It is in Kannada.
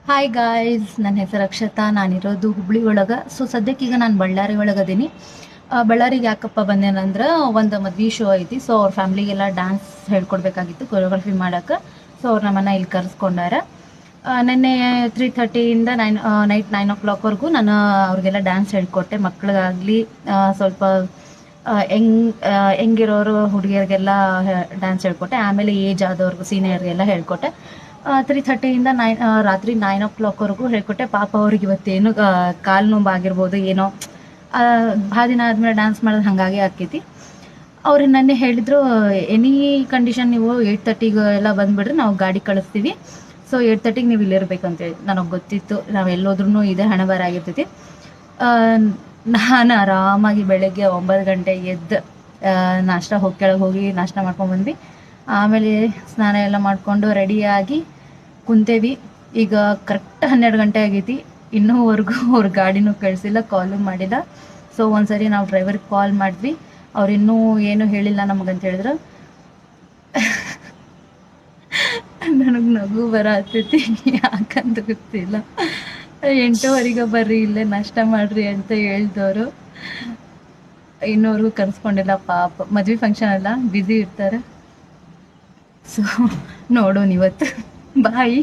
ಹಾಯ್ ಗಾಯ್ಸ್, ನನ್ನ ಹೆಸರು ಅಕ್ಷತಾ. ನಾನಿರೋದು ಹುಬ್ಳಿ ಒಳಗೆ. ಸೊ ಸದ್ಯಕ್ಕೀಗ ನಾನು ಬಳ್ಳಾರಿ ಒಳಗದೀನಿ. ಬಳ್ಳಾರಿಗೆ ಯಾಕಪ್ಪ ಬಂದೇನಂದ್ರೆ, ಒಂದು ಮದ್ವೆ ಶೋ ಐತಿ. ಸೊ ಅವ್ರ ಫ್ಯಾಮ್ಲಿಗೆಲ್ಲ ಡ್ಯಾನ್ಸ್ ಹೇಳ್ಕೊಡ್ಬೇಕಾಗಿತ್ತು, ಕೊರಿಯೋಗ್ರಫಿ ಮಾಡೋಕೆ. ಸೊ ಅವ್ರು ನಮ್ಮನ್ನು ಇಲ್ಲಿ ಕರೆಸ್ಕೊಂಡಾರ. ನಿನ್ನೆ 3:30 ನೈಟ್ 9 o'clockವರೆಗೂ ನಾನು ಅವ್ರಿಗೆಲ್ಲ ಡ್ಯಾನ್ಸ್ ಹೇಳ್ಕೊಟ್ಟೆ. ಮಕ್ಳಿಗಾಗಲಿ ಸ್ವಲ್ಪ ಹೆಂಗಿರೋರು ಹುಡುಗಿಯರಿಗೆಲ್ಲ ಡ್ಯಾನ್ಸ್ ಹೇಳ್ಕೊಟ್ಟೆ. ಆಮೇಲೆ ಏಜ್ ಆದವ್ರಿಗೂ ಸೀನಿಯರ್ಗೆಲ್ಲ ಹೇಳ್ಕೊಟ್ಟೆ. 3:30 ರಾತ್ರಿ 9 o'clockವರೆಗೂ ಹೇಳ್ಕೊಟ್ಟೆ. ಪಾಪ ಅವ್ರಿಗೆ ಇವತ್ತೇನು ಕಾಲು ನೋವು ಆಗಿರ್ಬೋದು ಏನೋ, ಭಾಳ ದಿನ ಆದಮೇಲೆ ಡ್ಯಾನ್ಸ್ ಮಾಡೋದು ಹಾಗಾಗಿ ಆಕೈತಿ. ಅವ್ರು ನನ್ನೆ ಹೇಳಿದರು, ಎನಿ ಕಂಡೀಷನ್ ನೀವು 8:30 ಎಲ್ಲ ಬಂದುಬಿಡ್ರಿ, ನಾವು ಗಾಡಿ ಕಳಿಸ್ತೀವಿ. ಸೊ 8:30 ನೀವು ಇಲ್ಲಿರ್ಬೇಕಂತೇಳಿ. ನನಗೆ ಗೊತ್ತಿತ್ತು ನಾವು ಎಲ್ಲೋದ್ರೂ ಇದೇ ಹಣೆಬರ ಆಗಿರ್ತೈತಿ. ನಾನು ಆರಾಮಾಗಿ ಬೆಳಗ್ಗೆ 9 ಗಂಟೆಗೆ ಎದ್ದು ನಾಷ್ಟ ಕೆಳಗೆ ಹೋಗಿ ನಾಷ್ಟ ಮಾಡ್ಕೊಂಡ್ಬಂದ್ವಿ. ಆಮೇಲೆ ಸ್ನಾನ ಎಲ್ಲ ಮಾಡಿಕೊಂಡು ರೆಡಿಯಾಗಿ ಕುಂತೇವಿ. ಈಗ ಕರೆಕ್ಟ್ 12 ಗಂಟೆ ಆಗೈತಿ. ಇನ್ನೂವರೆಗೂ ಅವ್ರ ಗಾಡಿನೂ ಕಳಿಸಿಲ್ಲ, ಕಾಲು ಮಾಡಿಲ್ಲ. ಸೊ ಒಂದ್ಸರಿ ನಾವು ಡ್ರೈವರ್ಗೆ ಕಾಲ್ ಮಾಡಿದ್ವಿ. ಅವ್ರು ಇನ್ನೂ ಏನೂ ಹೇಳಿಲ್ಲ ನಮಗಂತ ಹೇಳಿದ್ರು. ನನಗೆ ನಗು ಬರತೈತಿ, ಯಾಕಂತ ಗೊತ್ತಿಲ್ಲ. 8:00 ಬರ್ರಿ, ಇಲ್ಲೇ ನಾಷ್ಟ ಮಾಡ್ರಿ ಅಂತ ಹೇಳ್ದವರು. ಇನ್ನೂವರೆಗೂ ಕರೆಸ್ಕೊಂಡಿಲ್ಲ ಪಾಪ. ಮದ್ವೆ ಫಂಕ್ಷನ್ ಅಲ್ಲ, ಬ್ಯುಸಿ ಇರ್ತಾರೆ. ಸೊ ನೋಡೋಣ ಇವತ್ತು. ಬಾಯ್.